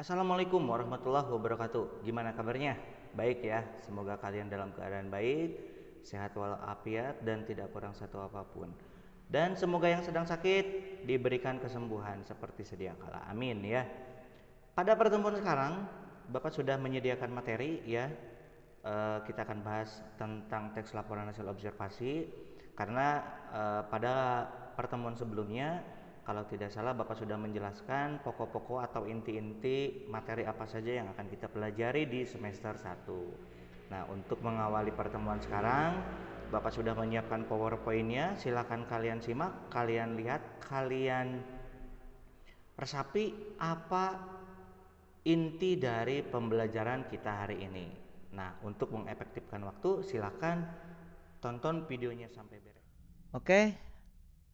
Assalamualaikum warahmatullahi wabarakatuh. Gimana kabarnya? Baik ya. Semoga kalian dalam keadaan baik, sehat walafiat dan tidak kurang satu apapun. Dan semoga yang sedang sakit diberikan kesembuhan seperti sedia kala. Amin ya. Pada pertemuan sekarang, Bapak sudah menyediakan materi ya. Kita akan bahas tentang teks laporan hasil observasi karena pada pertemuan sebelumnya kalau tidak salah Bapak sudah menjelaskan pokok-pokok atau inti-inti materi apa saja yang akan kita pelajari di semester 1. Nah, untuk mengawali pertemuan sekarang, Bapak sudah menyiapkan PowerPoint-nya. Silakan kalian simak, kalian lihat, kalian resapi apa inti dari pembelajaran kita hari ini. Nah, untuk mengefektifkan waktu, silakan tonton videonya sampai beres. Oke,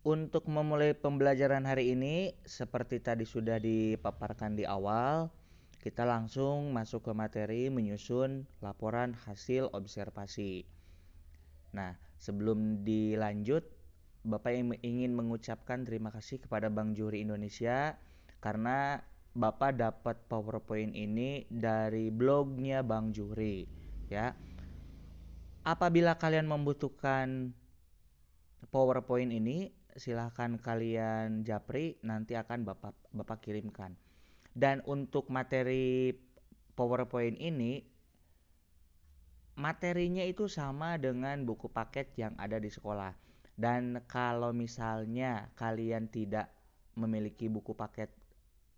untuk memulai pembelajaran hari ini, seperti tadi sudah dipaparkan di awal, kita langsung masuk ke materi menyusun laporan hasil observasi. Nah, sebelum dilanjut, Bapak ingin mengucapkan terima kasih kepada Bank Juri Indonesia karena Bapak dapat PowerPoint ini dari blognya Bank Juri, ya. Apabila kalian membutuhkan PowerPoint ini, silahkan kalian japri, nanti akan Bapak kirimkan. Dan untuk materi PowerPoint ini, materinya itu sama dengan buku paket yang ada di sekolah. Dan kalau misalnya kalian tidak memiliki buku paket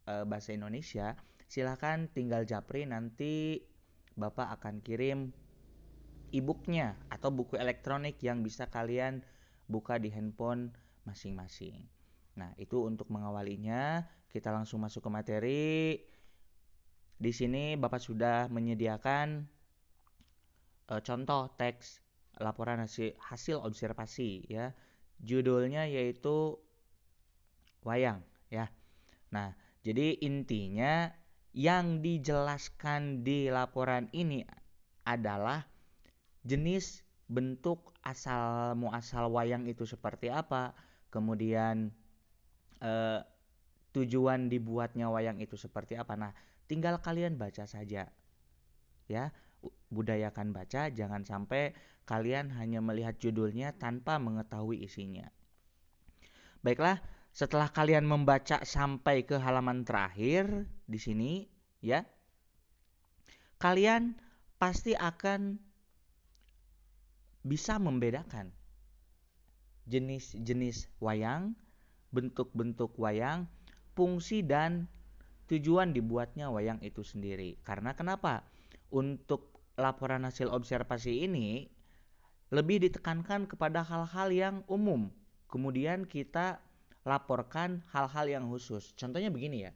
bahasa Indonesia, silahkan tinggal japri, nanti Bapak akan kirim e-booknya atau buku elektronik yang bisa kalian buka di handphone masing-masing. Nah, itu untuk mengawalinya. Kita langsung masuk ke materi. Di sini Bapak sudah menyediakan contoh teks laporan hasil observasi ya. Judulnya yaitu wayang ya. Nah, jadi intinya yang dijelaskan di laporan ini adalah jenis, bentuk, asal muasal wayang itu seperti apa, kemudian tujuan dibuatnya wayang itu seperti apa. Nah, tinggal kalian baca saja ya. Budayakan baca, jangan sampai kalian hanya melihat judulnya tanpa mengetahui isinya. Baiklah, setelah kalian membaca sampai ke halaman terakhir di sini ya, kalian pasti akan bisa membedakan jenis-jenis wayang, bentuk-bentuk wayang, fungsi dan tujuan dibuatnya wayang itu sendiri. Karena kenapa? Untuk laporan hasil observasi ini lebih ditekankan kepada hal-hal yang umum. Kemudian kita laporkan hal-hal yang khusus. Contohnya begini ya.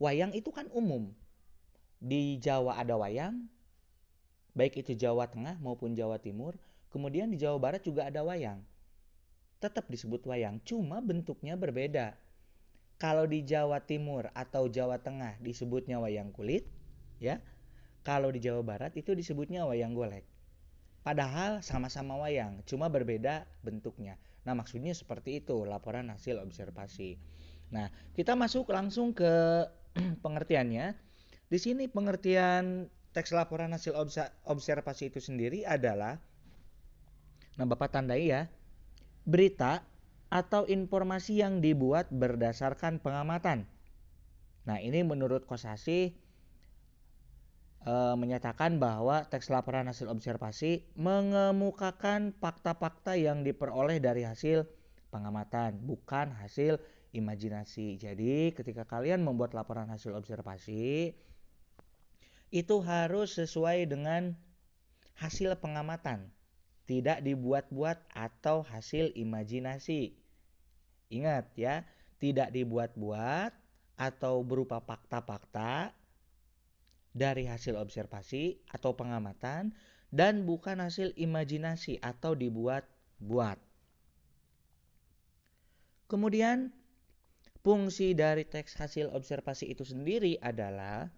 Wayang itu kan umum. Di Jawa ada wayang, baik itu Jawa Tengah maupun Jawa Timur. Kemudian di Jawa Barat juga ada wayang. Tetap disebut wayang, cuma bentuknya berbeda. Kalau di Jawa Timur atau Jawa Tengah disebutnya wayang kulit, ya. Kalau di Jawa Barat itu disebutnya wayang golek. Padahal sama-sama wayang, cuma berbeda bentuknya. Nah, maksudnya seperti itu laporan hasil observasi. Nah, kita masuk langsung ke pengertiannya. Di sini pengertian teks laporan hasil observasi itu sendiri adalah, nah Bapak tandai ya, berita atau informasi yang dibuat berdasarkan pengamatan. Nah, ini menurut Kosasih menyatakan bahwa teks laporan hasil observasi mengemukakan fakta-fakta yang diperoleh dari hasil pengamatan, bukan hasil imajinasi. Jadi, ketika kalian membuat laporan hasil observasi, itu harus sesuai dengan hasil pengamatan, tidak dibuat-buat atau hasil imajinasi. Ingat ya, tidak dibuat-buat atau berupa fakta-fakta dari hasil observasi atau pengamatan dan bukan hasil imajinasi atau dibuat-buat. Kemudian fungsi dari teks hasil observasi itu sendiri adalah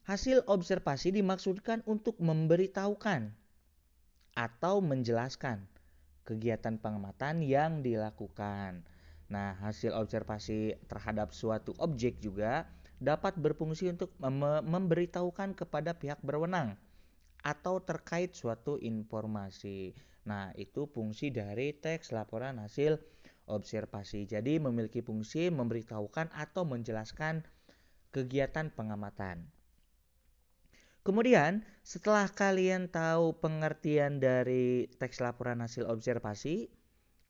hasil observasi dimaksudkan untuk memberitahukan atau menjelaskan kegiatan pengamatan yang dilakukan. Nah, hasil observasi terhadap suatu objek juga dapat berfungsi untuk memberitahukan kepada pihak berwenang atau terkait suatu informasi. Nah, itu fungsi dari teks laporan hasil observasi. Jadi memiliki fungsi memberitahukan atau menjelaskan kegiatan pengamatan. Kemudian, setelah kalian tahu pengertian dari teks laporan hasil observasi,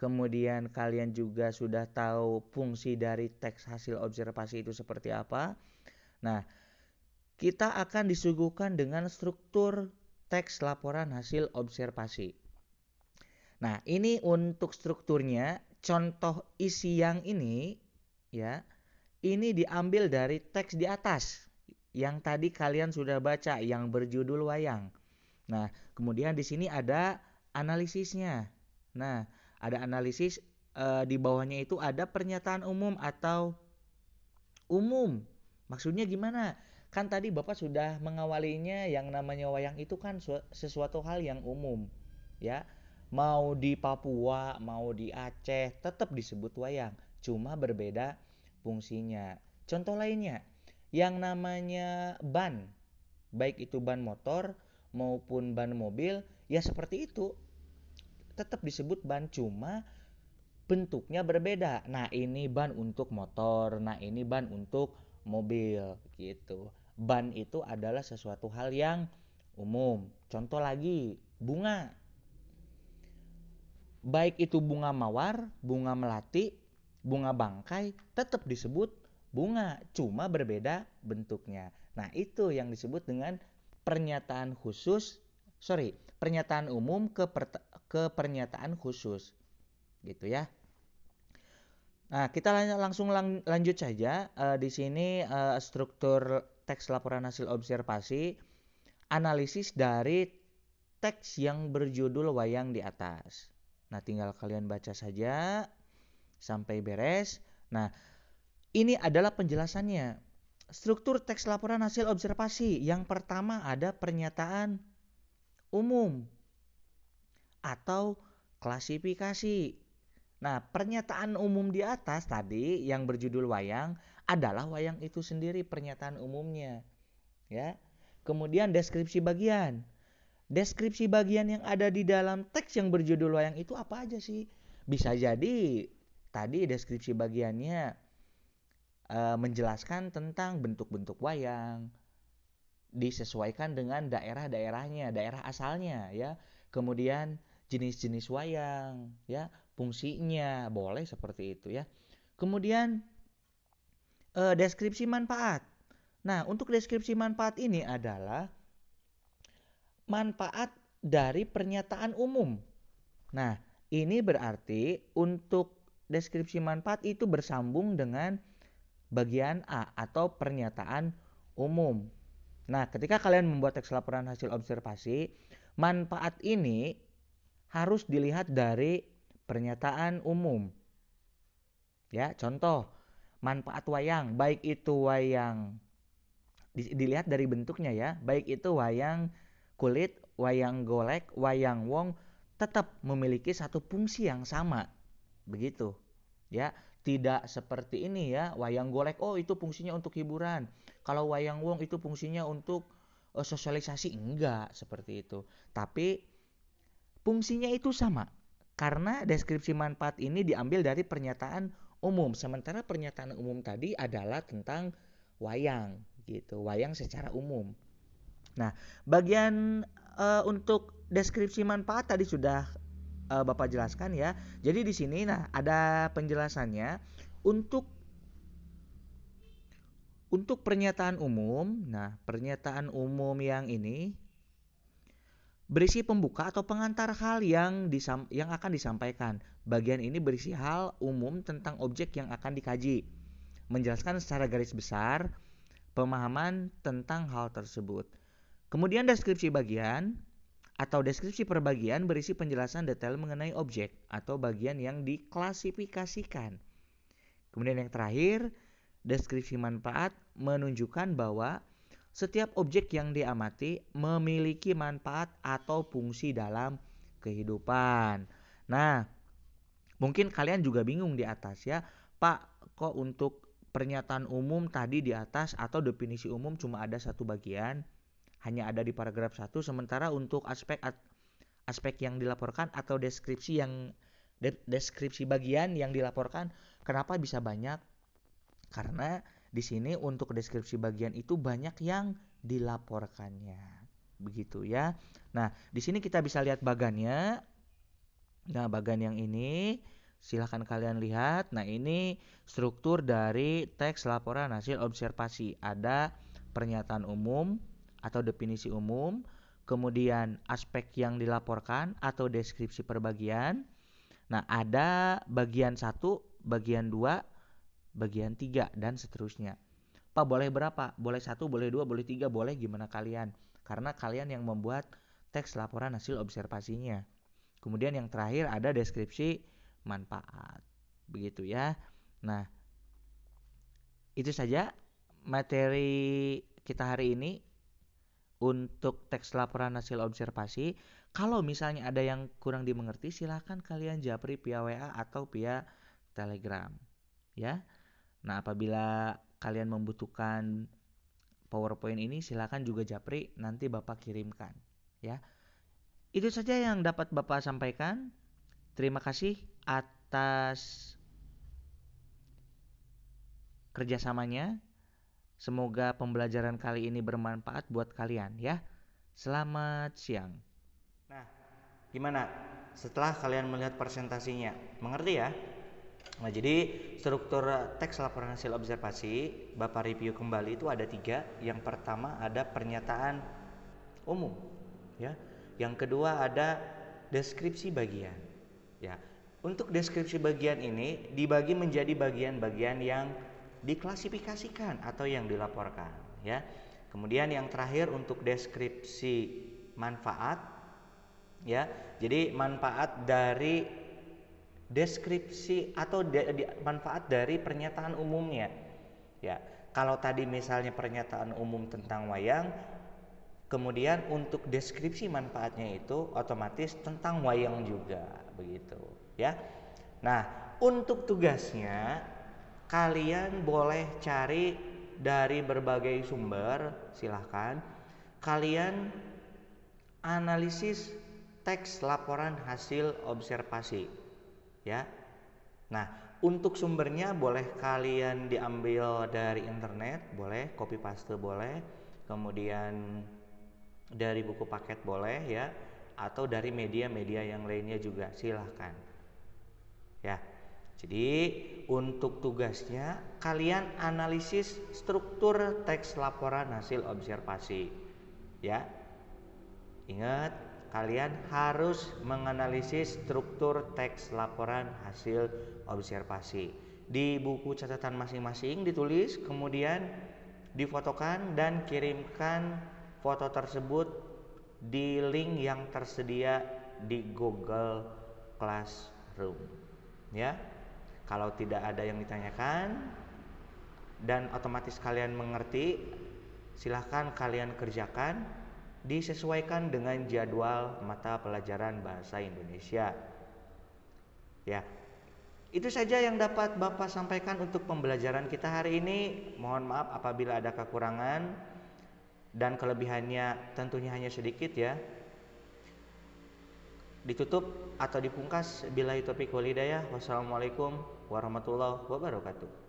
kemudian kalian juga sudah tahu fungsi dari teks hasil observasi itu seperti apa. Nah, kita akan disuguhkan dengan struktur teks laporan hasil observasi. Nah, ini untuk strukturnya, contoh isi yang ini ya, ini diambil dari teks di atas yang tadi kalian sudah baca yang berjudul wayang. Nah, kemudian di sini ada analisisnya. Nah, ada analisis di bawahnya itu ada pernyataan umum atau umum. Maksudnya gimana? Kan tadi Bapak sudah mengawalinya yang namanya wayang itu kan sesuatu hal yang umum, ya. Mau di Papua, mau di Aceh, tetap disebut wayang, cuma berbeda fungsinya. Contoh lainnya, yang namanya ban, baik itu ban motor maupun ban mobil, ya seperti itu, tetap disebut ban, cuma bentuknya berbeda. Nah, ini ban untuk motor, nah ini ban untuk mobil gitu. Ban itu adalah sesuatu hal yang umum. Contoh lagi, bunga. Baik itu bunga mawar, bunga melati, bunga bangkai, tetap disebut bunga, cuma berbeda bentuknya. Nah, itu yang disebut dengan pernyataan khusus, pernyataan umum ke pernyataan khusus. Gitu ya. Nah, kita langsung lanjut saja. Di sini struktur teks laporan hasil observasi, analisis dari teks yang berjudul wayang di atas. Nah, tinggal kalian baca saja sampai beres. Nah, ini adalah penjelasannya. Struktur teks laporan hasil observasi. Yang pertama ada pernyataan umum atau klasifikasi. Nah, pernyataan umum di atas tadi yang berjudul wayang adalah wayang itu sendiri pernyataan umumnya, ya. Kemudian deskripsi bagian. Deskripsi bagian yang ada di dalam teks yang berjudul wayang itu apa aja sih? Bisa jadi tadi deskripsi bagiannya menjelaskan tentang bentuk-bentuk wayang, disesuaikan dengan daerah-daerahnya, daerah asalnya ya. Kemudian jenis-jenis wayang ya, fungsinya, boleh seperti itu ya. Kemudian deskripsi manfaat. Nah, untuk deskripsi manfaat ini adalah manfaat dari pernyataan umum. Nah, ini berarti untuk deskripsi manfaat itu bersambung dengan bagian A atau pernyataan umum. Nah, ketika kalian membuat teks laporan hasil observasi, manfaat ini harus dilihat dari pernyataan umum. Ya, contoh manfaat wayang, baik itu wayang dilihat dari bentuknya ya, baik itu wayang kulit, wayang golek, wayang wong, tetap memiliki satu fungsi yang sama. Begitu. Ya, tidak seperti ini ya, wayang golek oh itu fungsinya untuk hiburan. Kalau wayang wong itu fungsinya untuk sosialisasi, enggak seperti itu. Tapi fungsinya itu sama. Karena deskripsi manfaat ini diambil dari pernyataan umum. Sementara pernyataan umum tadi adalah tentang wayang gitu, wayang secara umum. Nah, bagian untuk deskripsi manfaat tadi sudah Bapak jelaskan ya. Jadi di sini nah ada penjelasannya untuk pernyataan umum. Nah, pernyataan umum yang ini berisi pembuka atau pengantar hal yang akan disampaikan. Bagian ini berisi hal umum tentang objek yang akan dikaji. Menjelaskan secara garis besar pemahaman tentang hal tersebut. Kemudian deskripsi bagian atau deskripsi per bagian berisi penjelasan detail mengenai objek atau bagian yang diklasifikasikan. Kemudian yang terakhir, deskripsi manfaat menunjukkan bahwa setiap objek yang diamati memiliki manfaat atau fungsi dalam kehidupan. Nah, Mungkin kalian juga bingung di atas ya, Pak, kok untuk pernyataan umum tadi di atas atau definisi umum cuma ada satu bagian, hanya ada di paragraf 1, sementara untuk aspek yang dilaporkan atau deskripsi bagian yang dilaporkan kenapa bisa banyak? Karena di sini untuk deskripsi bagian itu banyak yang dilaporkannya. Begitu ya. Nah, di sini kita bisa lihat bagannya. Nah, bagan yang ini silahkan kalian lihat. Nah, ini struktur dari teks laporan hasil observasi. Ada pernyataan umum atau definisi umum, kemudian aspek yang dilaporkan atau deskripsi per bagian. Nah, ada bagian 1, bagian 2, bagian 3, dan seterusnya. Pak, boleh berapa? Boleh 1, boleh 2, boleh 3, boleh, gimana kalian? Karena kalian yang membuat teks laporan hasil observasinya. Kemudian yang terakhir ada deskripsi manfaat. Begitu ya. Nah, itu saja materi kita hari ini untuk teks laporan hasil observasi. Kalau misalnya ada yang kurang dimengerti, silahkan kalian japri via WA atau via Telegram. Ya. Nah, apabila kalian membutuhkan PowerPoint ini, silakan juga japri, nanti Bapak kirimkan. Ya, itu saja yang dapat Bapak sampaikan. Terima kasih atas kerjasamanya. Semoga pembelajaran kali ini bermanfaat buat kalian ya. Selamat siang. Nah, gimana? Setelah kalian melihat presentasinya, mengerti ya? Nah, jadi struktur teks laporan hasil observasi Bapak review kembali itu ada 3. Yang pertama ada pernyataan umum, ya. Yang kedua ada deskripsi bagian, ya. Untuk deskripsi bagian ini dibagi menjadi bagian-bagian yang diklasifikasikan atau yang dilaporkan, ya. Kemudian yang terakhir untuk deskripsi manfaat, ya. Jadi manfaat dari deskripsi atau manfaat dari pernyataan umumnya. Ya, kalau tadi misalnya pernyataan umum tentang wayang, kemudian untuk deskripsi manfaatnya itu otomatis tentang wayang juga, begitu, ya. Nah, untuk tugasnya kalian boleh cari dari berbagai sumber, silahkan. Kalian analisis teks laporan hasil observasi, ya. Nah, untuk sumbernya boleh kalian diambil dari internet, boleh copy paste boleh, kemudian dari buku paket boleh ya, atau dari media-media yang lainnya juga silahkan. Ya. Jadi untuk tugasnya kalian analisis struktur teks laporan hasil observasi. Ya. Ingat, kalian harus menganalisis struktur teks laporan hasil observasi. Di buku catatan masing-masing ditulis, kemudian difotokan dan kirimkan foto tersebut di link yang tersedia di Google Classroom. Ya. Kalau tidak ada yang ditanyakan dan otomatis kalian mengerti, silahkan kalian kerjakan, disesuaikan dengan jadwal mata pelajaran bahasa Indonesia. Ya, itu saja yang dapat Bapak sampaikan untuk pembelajaran kita hari ini. Mohon maaf apabila ada kekurangan dan kelebihannya tentunya hanya sedikit ya. Ditutup atau dipungkas billahi taufiq wal hidayah. Wassalamualaikum warahmatullahi wabarakatuh.